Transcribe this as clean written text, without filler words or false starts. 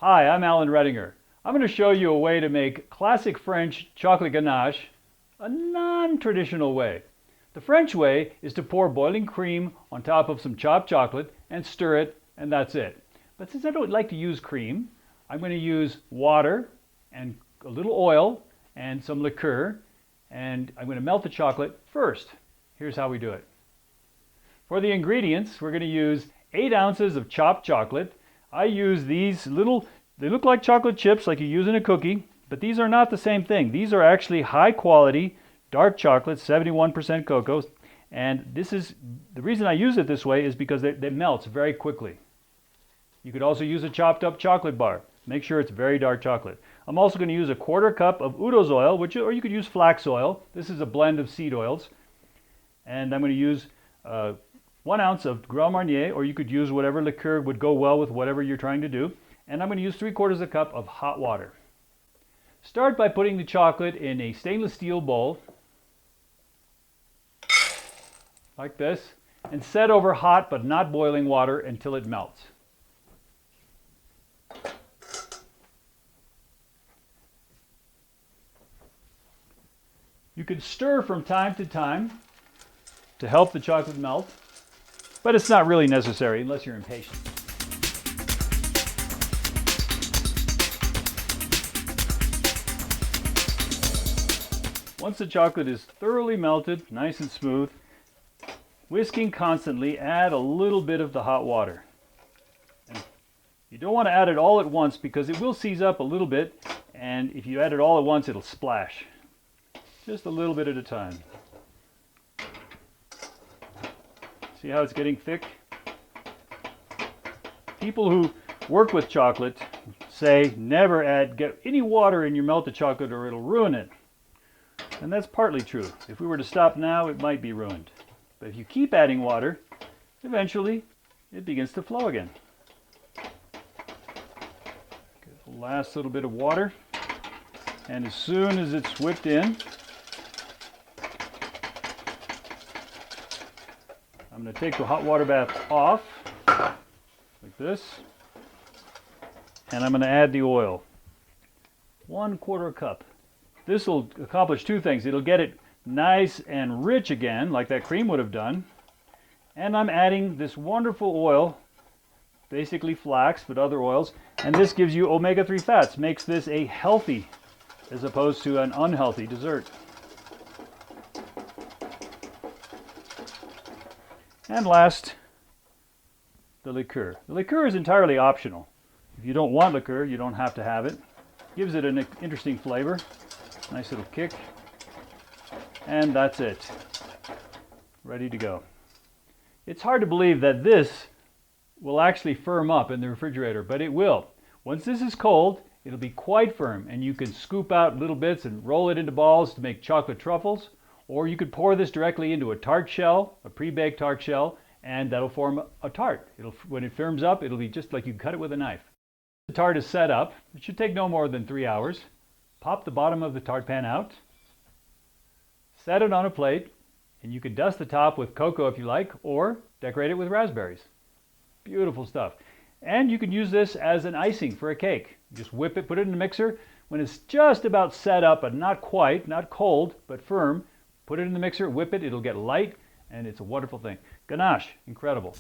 Hi, I'm Alan Redinger. I'm going to show you a way to make classic French chocolate ganache a non-traditional way. The French way is to pour boiling cream on top of some chopped chocolate and stir it, and that's it. But since I don't like to use cream, I'm going to use water and a little oil and some liqueur, and I'm going to melt the chocolate first. Here's how we do it. For the ingredients, we're going to use 8 ounces of chopped chocolate. I use these they look like chocolate chips like you use in a cookie, but these are not the same thing. These are actually high quality dark chocolate, 71% cocoa, and this is, the reason I use it this way is because they melt very quickly. You could also use a chopped up chocolate bar. Make sure it's very dark chocolate. I'm also going to use a 1/4 cup of Udo's oil, or you could use flax oil. This is a blend of seed oils. And I'm going to use 1 ounce of Grand Marnier, or you could use whatever liqueur would go well with whatever you're trying to do. And I'm going to use 3/4 cup of hot water. Start by putting the chocolate in a stainless steel bowl, like this, and set over hot but not boiling water until it melts. You can stir from time to time to help the chocolate melt, but it's not really necessary unless you're impatient. Once the chocolate is thoroughly melted, nice and smooth, whisking constantly, add a little bit of the hot water. And you don't want to add it all at once because it will seize up a little bit, and if you add it all at once, it'll splash. Just a little bit at a time. See how it's getting thick? People who work with chocolate say never get any water in your melted chocolate or it'll ruin it. And that's partly true. If we were to stop now, it might be ruined. But if you keep adding water, eventually it begins to flow again. Get the last little bit of water. And as soon as it's whipped in, I'm going to take the hot water bath off, like this, and I'm going to add the oil. 1/4 cup. This will accomplish 2 things. It'll get it nice and rich again, like that cream would have done, and I'm adding this wonderful oil, basically flax, but other oils, and this gives you omega-3 fats, makes this a healthy as opposed to an unhealthy dessert. And last, the liqueur. The liqueur is entirely optional. If you don't want liqueur, you don't have to have it. Gives it an interesting flavor. Nice little kick. And that's it. Ready to go. It's hard to believe that this will actually firm up in the refrigerator, but it will. Once this is cold, it'll be quite firm, and you can scoop out little bits and roll it into balls to make chocolate truffles. Or you could pour this directly into a tart shell, a pre-baked tart shell, and that'll form a tart. When it firms up, it'll be just like you cut it with a knife. The tart is set up. It should take no more than 3 hours. Pop the bottom of the tart pan out. Set it on a plate, and you can dust the top with cocoa if you like, or decorate it with raspberries. Beautiful stuff. And you can use this as an icing for a cake. Just whip it, put it in the mixer. When it's just about set up, but not quite, not cold, but firm, put it in the mixer, whip it, it'll get light, and it's a wonderful thing. Ganache, incredible.